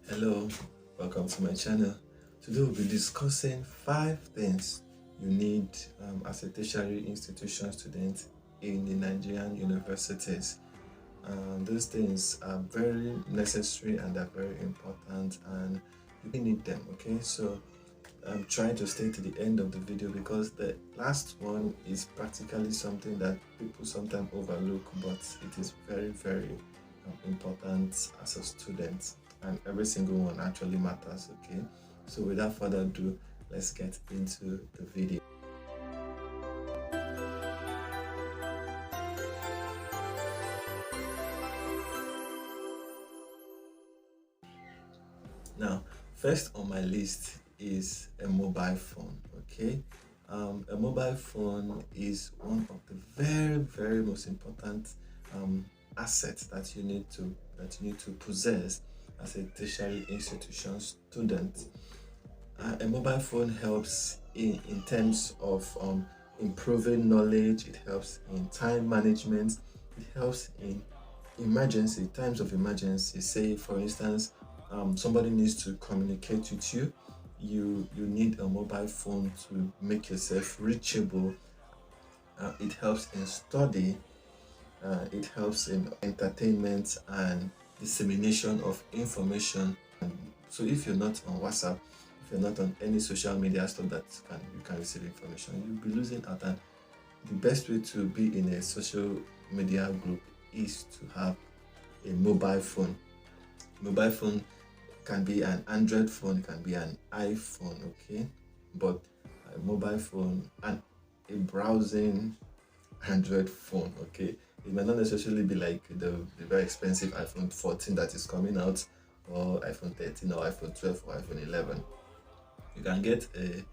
Hello, welcome to my channel. Today we'll be discussing 5 things you need as a tertiary institution student in the Nigerian universities. Those things are very necessary and are very important, and you need them. Okay, so I'm trying to stay to the end of the video because the last one is practically something that people sometimes overlook, but it is very important as a student, and every single one actually matters. Okay, so without further ado, let's get into the video. Now, first on my list is a mobile phone. Okay, a mobile phone is one of the very most important assets that you need to possess as a tertiary institution student. A mobile phone helps in terms of improving knowledge. It helps in time management. It helps in times of emergency. Say for instance, somebody needs to communicate with you. You need a mobile phone to make yourself reachable. It helps in study. It helps in entertainment and dissemination of information. So if you're not on WhatsApp, if you're not on any social media stuff that you can receive information, you'll be losing out. And the best way to be in a social media group is to have a mobile phone. Mobile phone can be an Android phone, it can be an iPhone, okay? But a mobile phone and a browsing Android phone, okay? It might not necessarily be like the very expensive iPhone 14 that is coming out, or iPhone 13 or iPhone 12 or iPhone 11. You can get a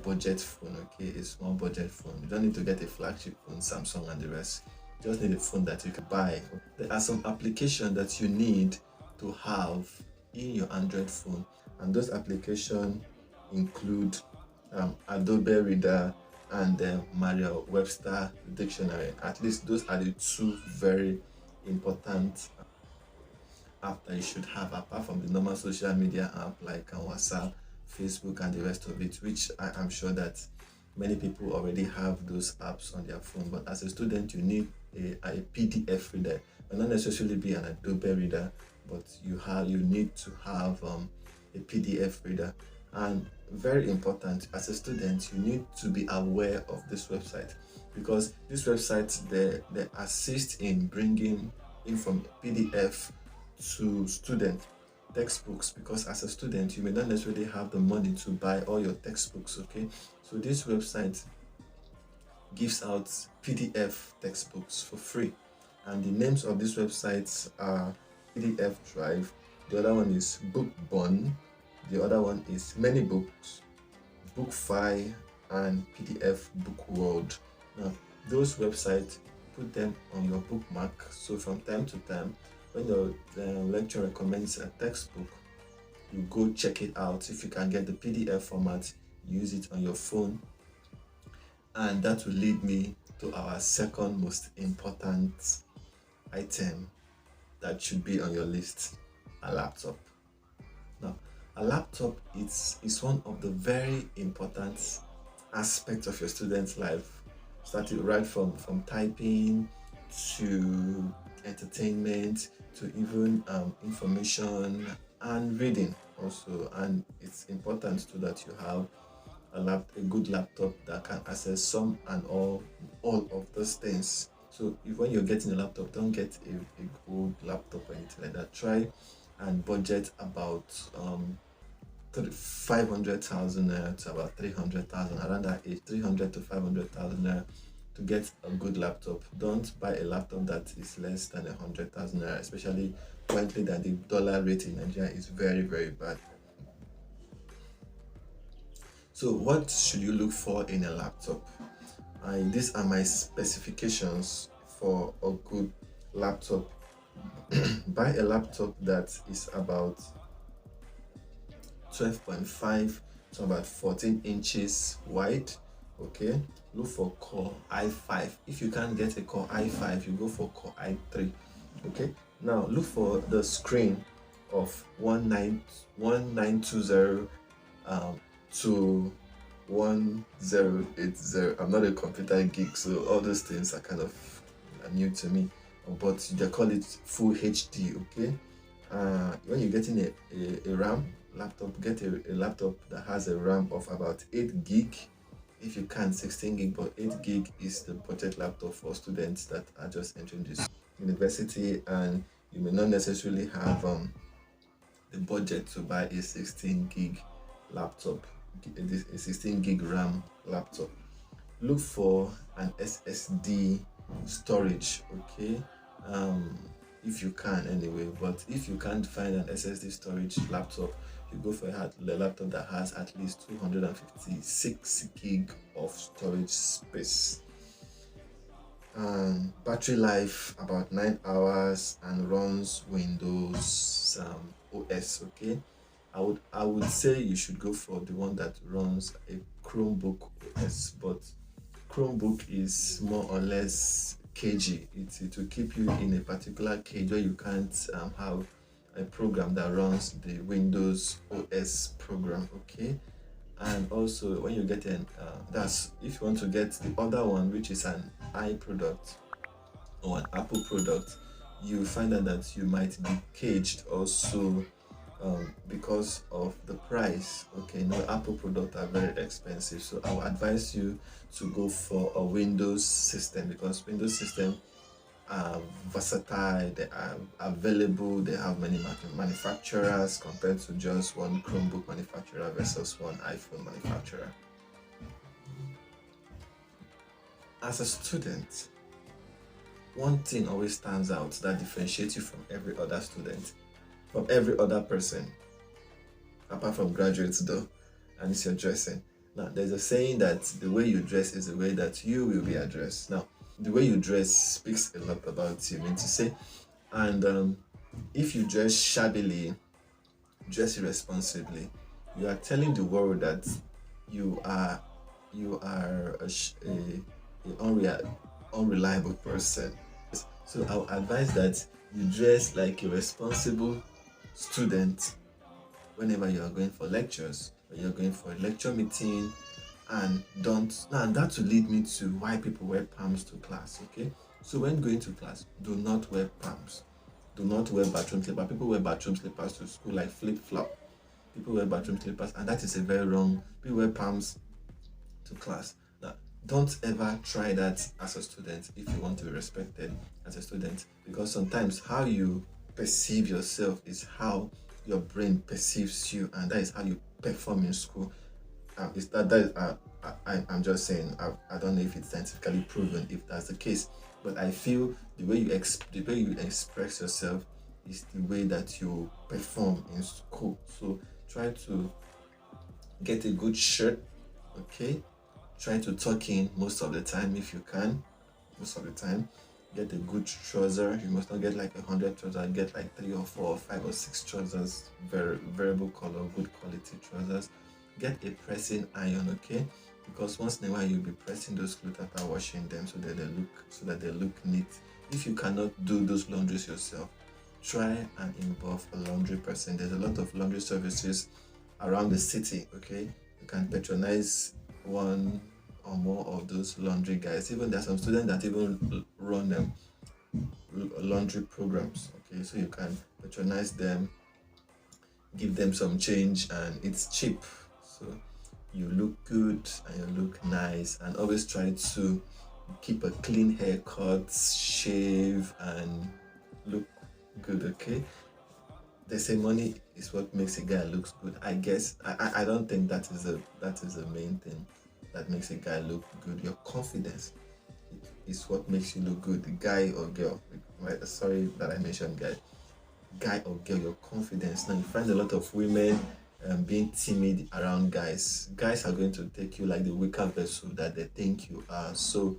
budget phone, okay? A small budget phone. You don't need to get a flagship phone, Samsung and the rest. You just need a phone that you can buy. There are some applications that you need to have in your Android phone, and those applications include Adobe Reader and Merriam-Webster Dictionary. At least those are the two very important app that you should have, apart from the normal social media app like WhatsApp, Facebook and the rest of it, which I am sure that many people already have those apps on their phone. But as a student, you need a PDF reader. It may not necessarily be an Adobe Reader, but you need to have a PDF reader. And very important, as a student, you need to be aware of this website, because this website they assist in bringing in from PDF to student textbooks, because as a student you may not necessarily have the money to buy all your textbooks. Okay, so this website gives out PDF textbooks for free, and the names of these websites are PDF Drive, the other one is Bookbun, the other one is Many Books, BookFi, and PDF Book World. Now those websites, put them on your bookmark, so from time to time when your lecturer recommends a textbook, you go check it out. If you can get the PDF format, use it on your phone. And that will lead me to our second most important item that should be on your list: a laptop. Now, a laptop is one of the very important aspects of your student's life, starting right from typing to entertainment to even information and reading also. And it's important too that you have a good laptop that can access some and all of those things. So when you're getting a laptop, don't get a good laptop or anything like that. Try and budget about 500,000 naira to about 300,000, around that age, 300 to 500,000 naira to get a good laptop. Don't buy a laptop that is less than 100,000 naira, especially currently that the dollar rate in Nigeria is very bad. So what should you look for in a laptop? These are my specifications for a good laptop. Buy a laptop that is about 12.5 to about 14 inches wide. Okay, look for Core i5. If you can't get a Core i5, you go for Core i3. Okay, now look for the screen of 1920 to 1080. I'm not a computer geek, so all those things are kind of new to me. But they call it full HD. Okay. When you're getting a RAM laptop, get a laptop that has a RAM of about 8 gig. If you can, 16 gig, but 8 gig is the budget laptop for students that are just entering this university, and you may not necessarily have the budget to buy a 16 gig laptop, a 16 gig RAM laptop. Look for an SSD storage, okay? If you can anyway, but if you can't find an SSD storage laptop, you go for a laptop that has at least 256 gig of storage space. Battery life about 9 hours and runs Windows OS. Okay, I would say you should go for the one that runs a Chromebook OS, but Chromebook is more or less cagey. It will keep you in a particular cage where you can't have a program that runs the Windows OS program. Okay, and also when you get that's if you want to get the other one, which is an product or an Apple product, you find out that you might be caged also, because of the price. Okay, no, Apple products are very expensive, so I would advise you to go for a Windows system, because Windows system are versatile, they are available, they have many manufacturers compared to just one Chromebook manufacturer versus one iPhone manufacturer. As a student, one thing always stands out that differentiates you from every other student, from every other person, apart from graduates though, and it's your dressing. Now, there's a saying that the way you dress is the way that you will be addressed. Now, the way you dress speaks a lot about you, I mean to say. And if you dress shabbily, dress irresponsibly, you are telling the world that you are a unreliable person. So I would advise that you dress like a responsible student whenever you are going for lectures, or you're going for a lecture meeting, and don't now that will lead me to why people wear palms to class. Okay, so when going to class, do not wear palms, do not wear bathroom slippers. People wear bathroom slippers to school like flip-flop. People wear bathroom slippers, and that is a very wrong. People wear palms to class. Now, don't ever try that as a student if you want to be respected as a student, because sometimes how you perceive yourself is how your brain perceives you, and that is how you perform in school. Is that is I'm just saying, I don't know if it's scientifically proven if that's the case, but I feel the way you express yourself is the way that you perform in school. So try to get a good shirt, okay? Try to tuck in most of the time if you can. Most of the time, get a good trouser. You must not get like 100 trousers. Get like 3 or 4 or 5 or 6 trousers, variable color, good quality trousers. Get a pressing iron, okay? Because once in a while you'll be pressing those clothes after washing them so that they look neat. If you cannot do those laundries yourself, try and involve a laundry person. There's a lot of laundry services around the city, okay? You can patronize one or more of those laundry guys. Even there's some students that even run them laundry programs, okay? So you can patronize them, give them some change, and it's cheap. So you look good and you look nice, and always try to keep a clean haircut, shave, and look good, okay? They say money is what makes a guy looks good. I guess I don't think that is the main thing that makes a guy look good. Your confidence is what makes you look good. The guy or girl, right? Sorry that I mentioned guy or girl, your confidence. Now you find a lot of women being timid around guys. Guys are going to take you like the weaker vessel that they think you are. So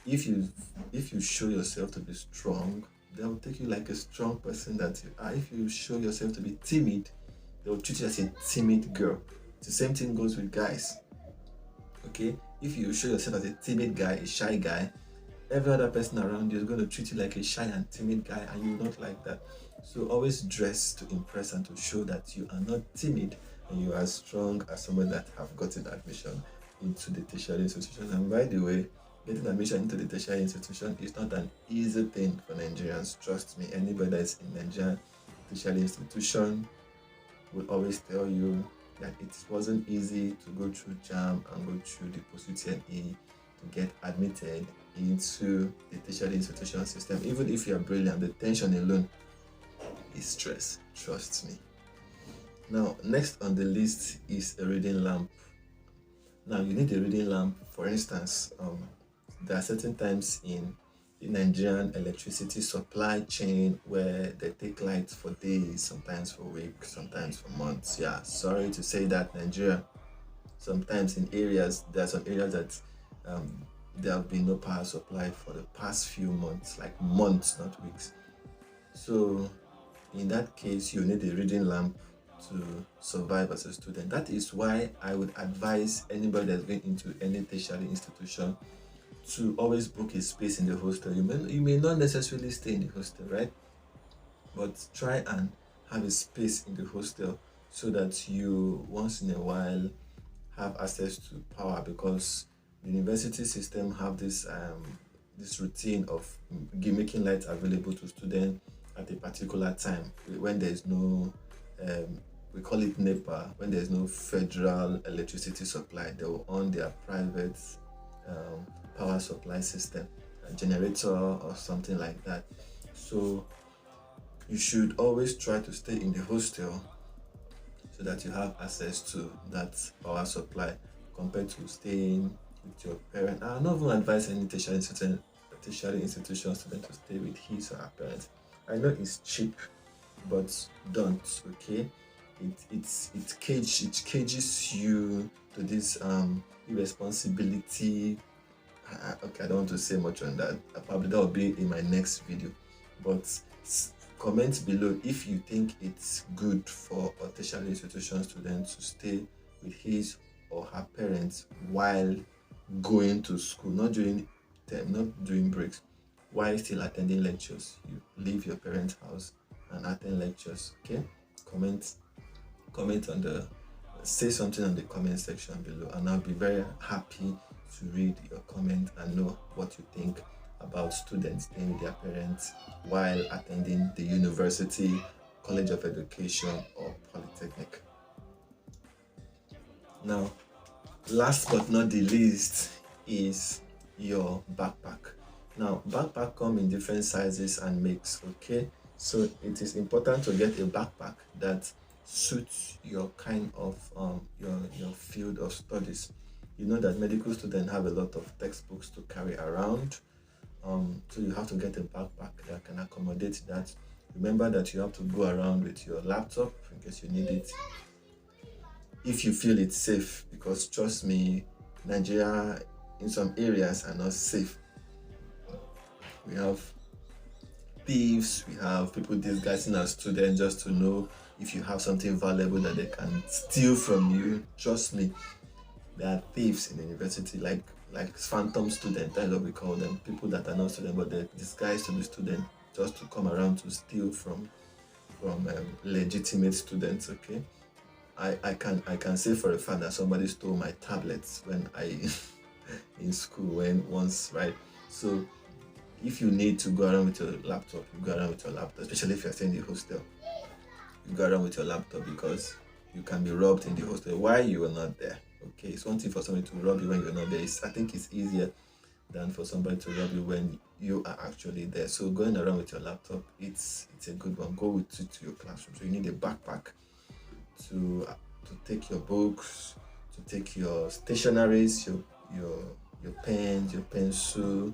if you show yourself to be strong, they'll take you like a strong person that you are. If you show yourself to be timid, they'll treat you as a timid girl. The same thing goes with guys. Okay, if you show yourself as a timid guy, a shy guy, every other person around you is going to treat you like a shy and timid guy, and you not like that. So always dress to impress and to show that you are not timid and you are strong as someone that have gotten admission into the tertiary institution. And by the way, getting admission into the tertiary institution is not an easy thing for Nigerians. Trust me, anybody that's in Nigerian tertiary institution will always tell you that it wasn't easy to go through JAM and go through the post-UTME to get admitted into the tertiary institution system. Even if you're brilliant, the tension alone is stress. Trust me. Now, next on the list is a reading lamp. Now, you need a reading lamp. For instance, there are certain times in the Nigerian electricity supply chain where they take light for days, sometimes for weeks, sometimes for months. Yeah, sorry to say that, Nigeria. Sometimes there are some areas that there have been no power supply for the past few months, like months, not weeks. So in that case, you need a reading lamp to survive as a student. That is why I would advise anybody that's going into any tertiary institution to always book a space in the hostel. You may not necessarily stay in the hostel, right? But try and have a space in the hostel so that you once in a while have access to power, because the university system have this routine of making light available to students at a particular time when there is no we call it NEPA. When there is no federal electricity supply, they will on their private power supply system, a generator or something like that. So you should always try to stay in the hostel so that you have access to that power supply compared to staying with your parent. I'll not even advise any tertiary institution student to stay with his or her parents. I know it's cheap, but don't, okay? It cages you to this irresponsibility. Okay, I don't want to say much on that. Probably that will be in my next video. But comment below if you think it's good for a tertiary institution student to stay with his or her parents while going to school, not during time, not during breaks, while still attending lectures. You leave your parents' house and attend lectures. Okay, comment on the say something on the comment section below, and I'll be very happy to read your comment and know what you think about students staying with their parents while attending the university, college of education, or polytechnic. Now, last but not the least is your backpack. Now, backpack come in different sizes and makes, okay? So it is important to get a backpack that suits your kind of your field of studies. You know that medical students have a lot of textbooks to carry around, so you have to get a backpack that can accommodate that. Remember that you have to go around with your laptop in case you need it, if you feel it's safe, because trust me, Nigeria in some areas are not safe. We have thieves, we have people disguising as students just to know if you have something valuable that they can steal from you. Trust me, there are thieves in the university, like phantom students. That's what we call them. People that are not students but they disguise to be students just to come around to steal from legitimate students. Okay, I can say for a fact that somebody stole my tablets when I in school once, right? So if you need to go around with your laptop, you go around with your laptop, especially if you're staying in the hostel. You go around with your laptop because you can be robbed in the hostel while you are not there. Okay, it's one thing for somebody to rob you when you're not there. I think it's easier than for somebody to rob you when you are actually there. So going around with your laptop, it's a good one. Go with it to your classroom. So you need a backpack to take your books, to take your stationaries, your pens, your pencil,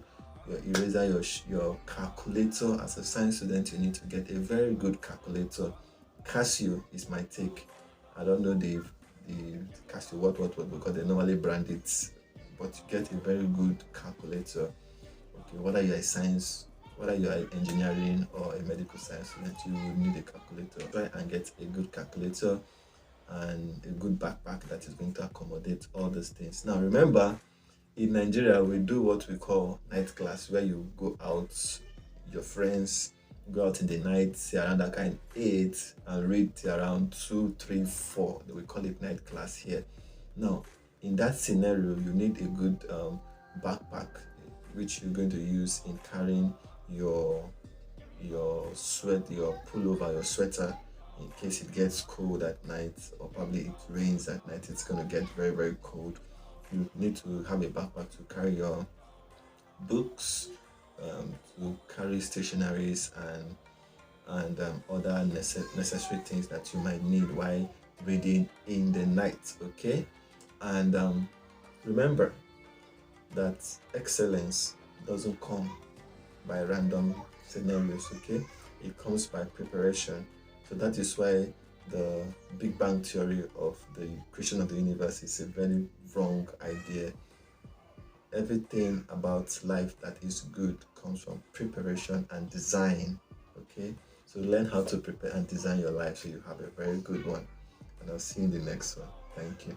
your eraser, your calculator. As a science student, you need to get a very good calculator. Casio is my take. I don't know the Casio what because they normally brand it, but you get a very good calculator. Okay, whether you're a science, whether you're engineering or a medical science student, you will need a calculator. Try and get a good calculator and a good backpack that is going to accommodate all these things. Now remember, In Nigeria, we do what we call night class, where you go out, your friends go out in the night, say around that kind 8 and read till around 2, 3, 4. We call it night class here. Now, in that scenario, you need a good backpack, which you're going to use in carrying your your pullover, your sweater, in case it gets cold at night, or probably it rains at night. It's going to get very, very cold. You need to have a backpack to carry your books, to carry stationaries and other necessary things that you might need while reading in the night. Okay, and remember that excellence doesn't come by random scenarios. Okay, it comes by preparation. So that is why the Big Bang theory of the creation of the universe is a very wrong idea. Everything about life that is good comes from preparation and design. Okay, so learn how to prepare and design your life so you have a very good one. And I'll see you in the next one. Thank you.